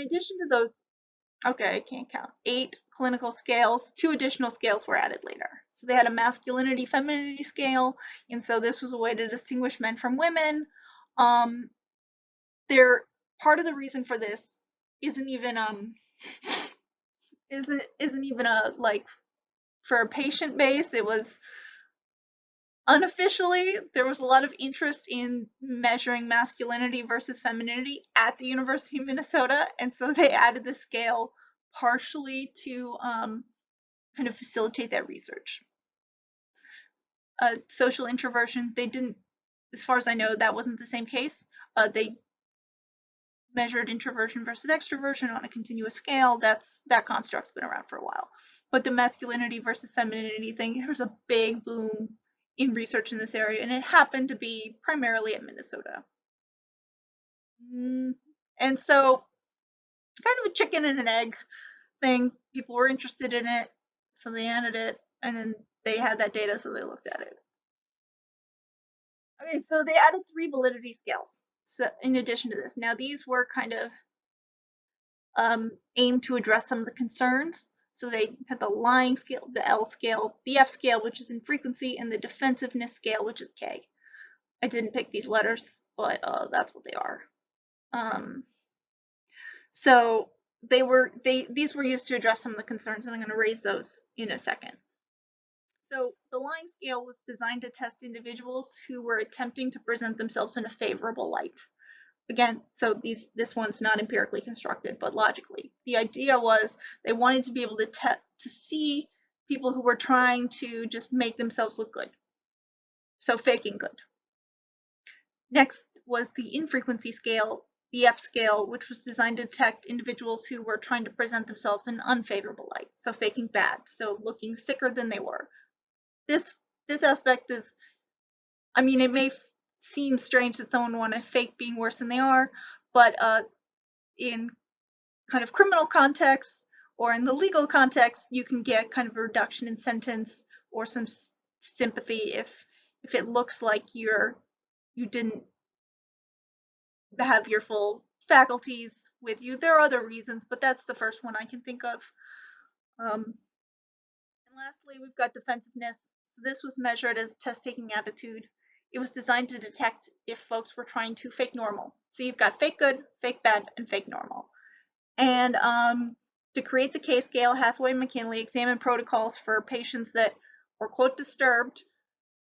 addition to those, okay, I can't count, 8 clinical scales, 2 additional scales were added later. So they had a masculinity femininity scale, and so this was a way to distinguish men from women. They're part of the reason for this isn't even a like for a patient base. It was unofficially, there was a lot of interest in measuring masculinity versus femininity at the University of Minnesota, and so they added the scale partially to kind of facilitate that research. Social introversion, they didn't, as far as I know, that wasn't the same case. They measured introversion versus extroversion on a continuous scale. That construct's been around for a while. But the masculinity versus femininity thing, there was a big boom in research in this area, and it happened to be primarily at Minnesota. And so, kind of a chicken and an egg thing. People were interested in it, so they added it, and then they had that data, so they looked at it. Okay, so they added 3 validity scales. So in addition to this, now these were kind of aimed to address some of the concerns. So they had the lying scale, the L scale, the F scale, which is in frequency, and the defensiveness scale, which is K. I didn't pick these letters, but that's what they are. So these were used to address some of the concerns, and I'm going to raise those in a second. So the lying scale was designed to test individuals who were attempting to present themselves in a favorable light. Again, so this one's not empirically constructed, but logically. The idea was they wanted to be able to see people who were trying to just make themselves look good. So faking good. Next was the infrequency scale, the F scale, which was designed to detect individuals who were trying to present themselves in unfavorable light. So faking bad, so looking sicker than they were. This aspect is, I mean, it may seem strange that someone want to fake being worse than they are, but in kind of criminal context or in the legal context, you can get kind of a reduction in sentence or some sympathy if it looks like you didn't have your full faculties with you. There are other reasons, but that's the first one I can think of. And lastly, we've got defensiveness. So this was measured as a test-taking attitude. It was designed to detect if folks were trying to fake normal. So you've got fake good, fake bad, and fake normal. And to create the K scale, Hathaway and McKinley examined protocols for patients that were, quote, disturbed,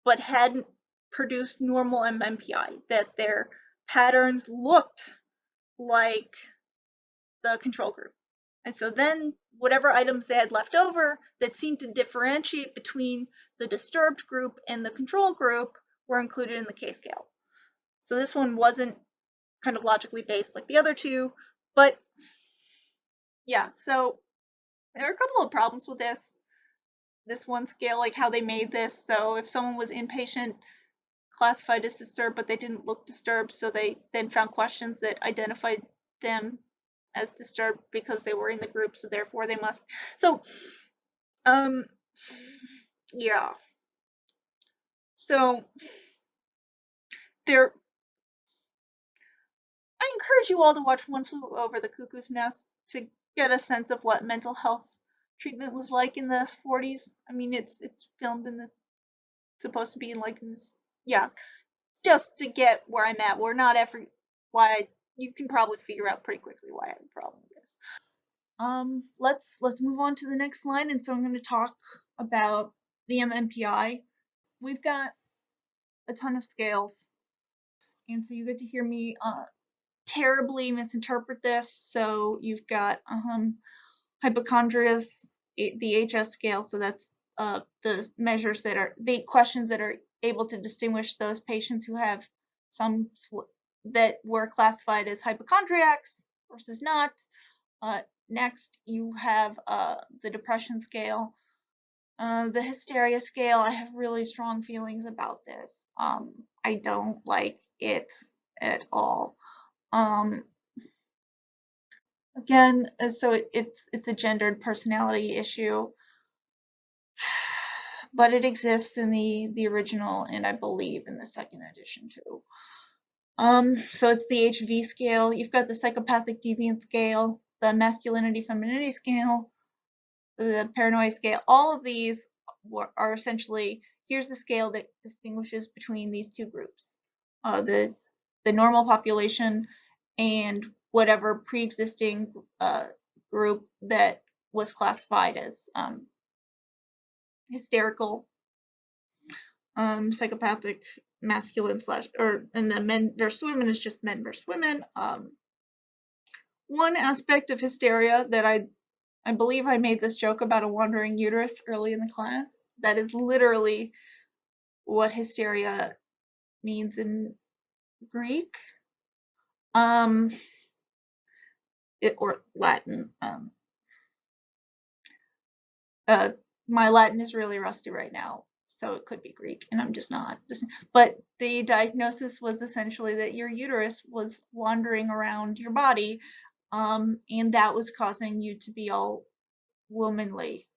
but hadn't produced normal MMPI, that their patterns looked like the control group. And so then whatever items they had left over that seemed to differentiate between the disturbed group and the control group were included in the K scale. So this one wasn't kind of logically based like the other two, but yeah, so there are a couple of problems with this one scale, like how they made this. So if someone was inpatient, classified as disturbed, but they didn't look disturbed, so they then found questions that identified them as disturbed because they were in the group, so therefore they must. So, yeah. So I encourage you all to watch One Flew Over the Cuckoo's Nest to get a sense of what mental health treatment was like in the 40s. I mean, it's filmed in the, supposed to be in like in this, yeah. Just to get where I'm at. We're not you can probably figure out pretty quickly why I have a problem with this. Let's move on to the next slide. And so I'm going to talk about the MMPI. We've got a ton of scales, and so you get to hear me terribly misinterpret this. So you've got hypochondrias, the HS scale. So that's the measures that are the questions that are able to distinguish those patients who have some that were classified as hypochondriacs versus not. Next, you have the depression scale. The hysteria scale, I have really strong feelings about this. I don't like it at all. Again, so it's a gendered personality issue, but it exists in the original, and I believe in the second edition too. So it's the HV scale. You've got the psychopathic deviant scale. the masculinity femininity scale, the paranoia scale, all of these are essentially, here's the scale that distinguishes between these two groups, the normal population and whatever pre-existing group that was classified as hysterical, psychopathic, masculine slash, and then men versus women is just men versus women. One aspect of hysteria that I believe I made this joke about a wandering uterus early in the class. That is literally what hysteria means in Greek, or Latin. My Latin is really rusty right now, so it could be Greek, and I'm just not. But the diagnosis was essentially that your uterus was wandering around your body, and that was causing you to be all womanly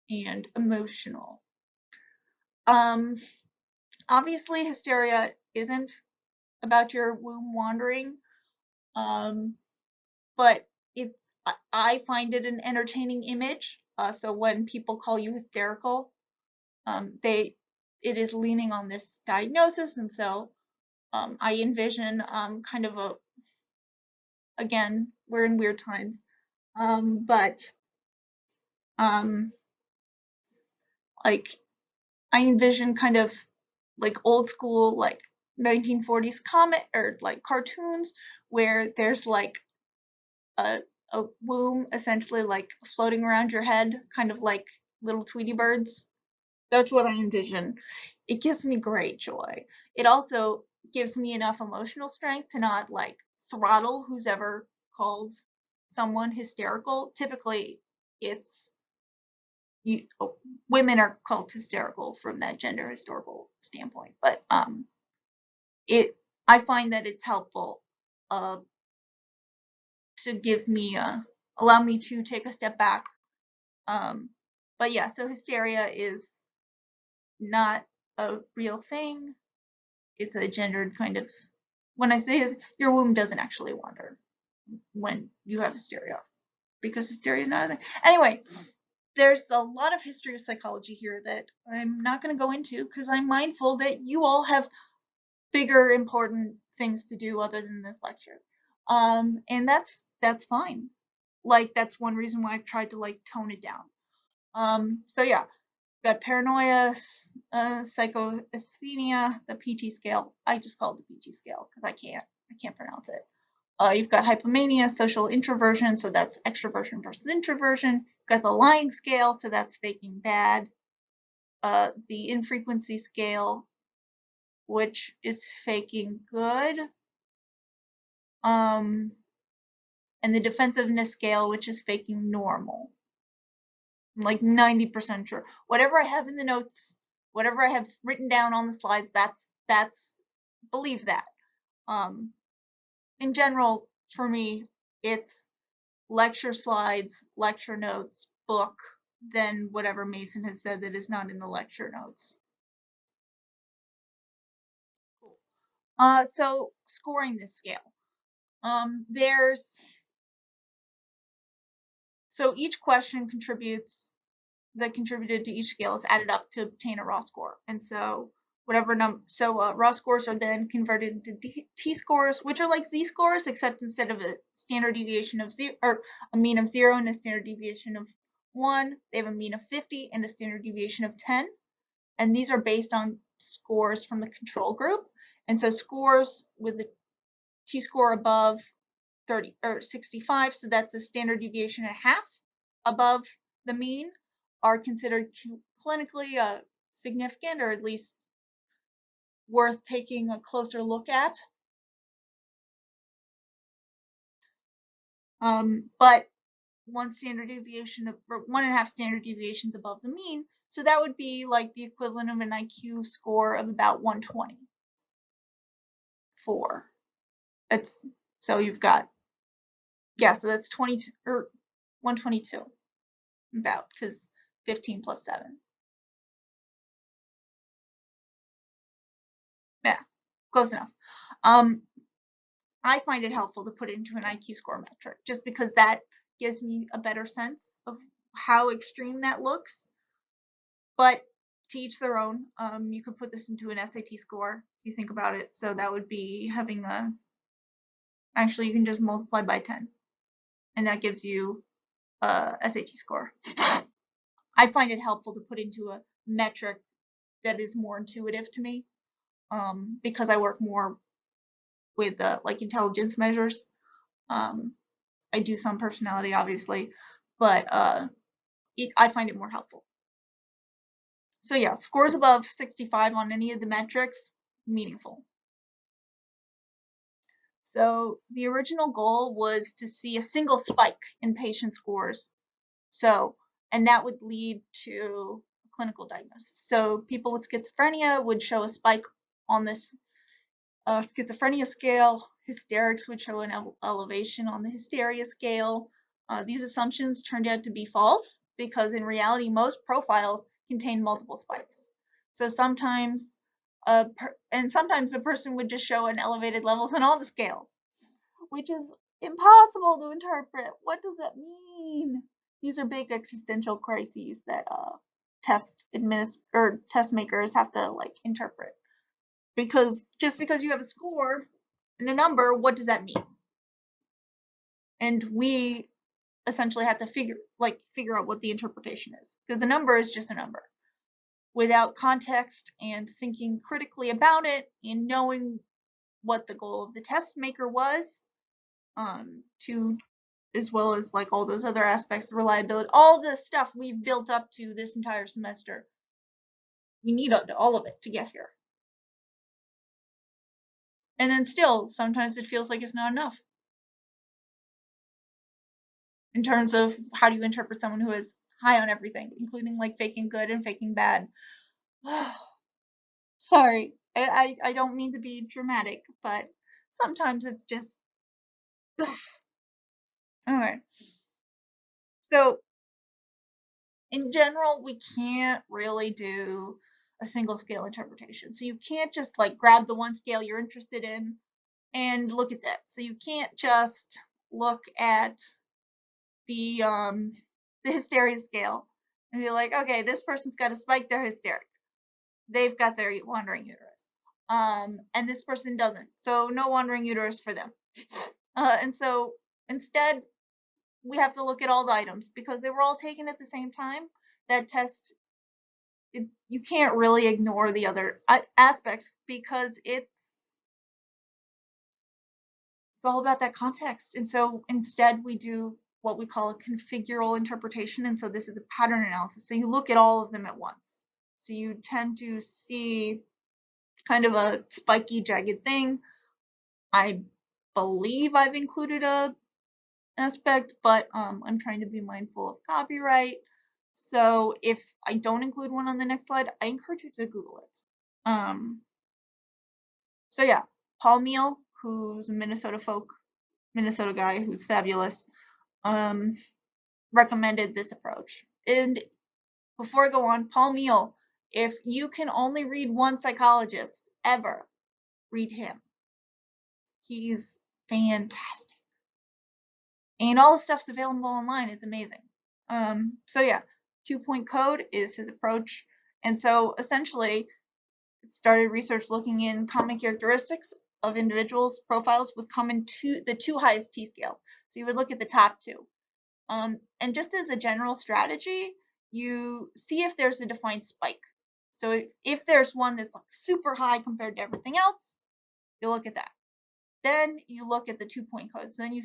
and emotional. Obviously, hysteria isn't about your womb wandering, but I find it an entertaining image. So when people call you hysterical, it is leaning on this diagnosis, and so I envision kind of again, we're in weird times, but like I envision kind of like old school, like 1940s comic or like cartoons where there's like a womb essentially like floating around your head, kind of like little Tweety birds. That's what I envision. It gives me great joy. It also gives me enough emotional strength to not like throttle who's ever called someone hysterical. Typically, it's women are called hysterical from that gender historical standpoint, but I find that it's helpful to give me allow me to take a step back. But yeah, so hysteria is not a real thing. It's a gendered kind of, when I say your womb doesn't actually wander when you have hysteria, because hysteria is not a thing. Anyway, there's a lot of history of psychology here that I'm not going to go into because I'm mindful that you all have bigger, important things to do other than this lecture. And that's fine. Like, that's one reason why I've tried to like tone it down. So yeah, got paranoia, psychasthenia, the PT scale. I just call it the PT scale because I can't pronounce it. You've got hypomania, social introversion, so that's extroversion versus introversion. You've got the lying scale, so that's faking bad. The infrequency scale, which is faking good. And the defensiveness scale, which is faking normal. I'm like 90% sure. Whatever I have in the notes, whatever I have written down on the slides, that's believe that. In general, for me, it's lecture slides, lecture notes, book, then whatever Mason has said that is not in the lecture notes. Cool. So scoring this scale. So each question that contributed to each scale is added up to obtain a raw score. And so raw scores are then converted into t-scores, which are like z-scores, except instead of a standard deviation of 0 or a mean of 0 and a standard deviation of 1, they have a mean of 50 and a standard deviation of 10. And these are based on scores from the control group. And so scores with the t-score above 30 or 65, so that's a standard deviation and a half above the mean, are considered clinically significant, or at least worth taking a closer look at. But one standard deviation or 1.5 standard deviations above the mean, so that would be like the equivalent of an IQ score of about 124. So you've got, yeah, so that's 22 or 122 about, because 15 plus 7. Yeah, close enough. I find it helpful to put it into an IQ score metric, just because that gives me a better sense of how extreme that looks. But to each their own. You could put this into an SAT score if you think about it. So that would be having actually you can just multiply by 10, and that gives you a SAT score. I find it helpful to put into a metric that is more intuitive to me, because I work more with like intelligence measures. I do some personality, obviously, but I find it more helpful. So yeah, scores above 65 on any of the metrics, meaningful. So the original goal was to see a single spike in patient scores. And that would lead to a clinical diagnosis. So people with schizophrenia would show a spike on this schizophrenia scale. Hysterics would show an elevation on the hysteria scale. These assumptions turned out to be false, because in reality, most profiles contain multiple spikes. So sometimes a person would just show an elevated levels on all the scales, which is impossible to interpret. What does that mean? These are big existential crises that test makers have to like interpret. Because just because you have a score and a number, what does that mean? And we essentially have to figure out what the interpretation is, because a number is just a number. Without context and thinking critically about it and knowing what the goal of the test maker was, to as well as like all those other aspects, reliability, all the stuff we've built up to this entire semester. We need all of it to get here. And then still, sometimes it feels like it's not enough. In terms of how do you interpret someone who is high on everything, including like faking good and faking bad. Sorry, I don't mean to be dramatic, but sometimes it's just alright. So in general, we can't really do a single scale interpretation. So you can't just like grab the one scale you're interested in and look at that. So you can't just look at the hysteria scale and be like, okay, this person's got a spike, they're hysteric. They've got their wandering uterus. And this person doesn't. So no wandering uterus for them. And so instead, we have to look at all the items because they were all taken at the same time. That test, you can't really ignore the other aspects because it's all about that context. And so instead, we do what we call a configural interpretation. And so this is a pattern analysis. So you look at all of them at once. So you tend to see kind of a spiky, jagged thing. I believe I've included a aspect, but I'm trying to be mindful of copyright. So if I don't include one on the next slide, I encourage you to Google it. So yeah, Paul Meal, who's a Minnesota guy who's fabulous, recommended this approach. And before I go on, Paul Meal, if you can only read one psychologist ever, read him. He's fantastic. And all the stuff's available online. It's amazing. So yeah, 2-point code is his approach. And so essentially, it started research looking in common characteristics of individuals' profiles with the two highest T scales. So you would look at the top two. And just as a general strategy, you see if there's a defined spike. So if there's one that's like super high compared to everything else, you look at that. Then you look at the 2-point codes. Then you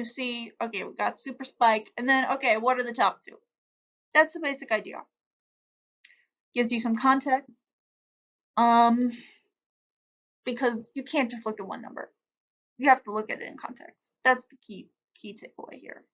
see, okay, we got super spike, and then okay, what are the top two? That's the basic idea. Gives you some context. Because you can't just look at one number. You have to look at it in context. That's the key takeaway here.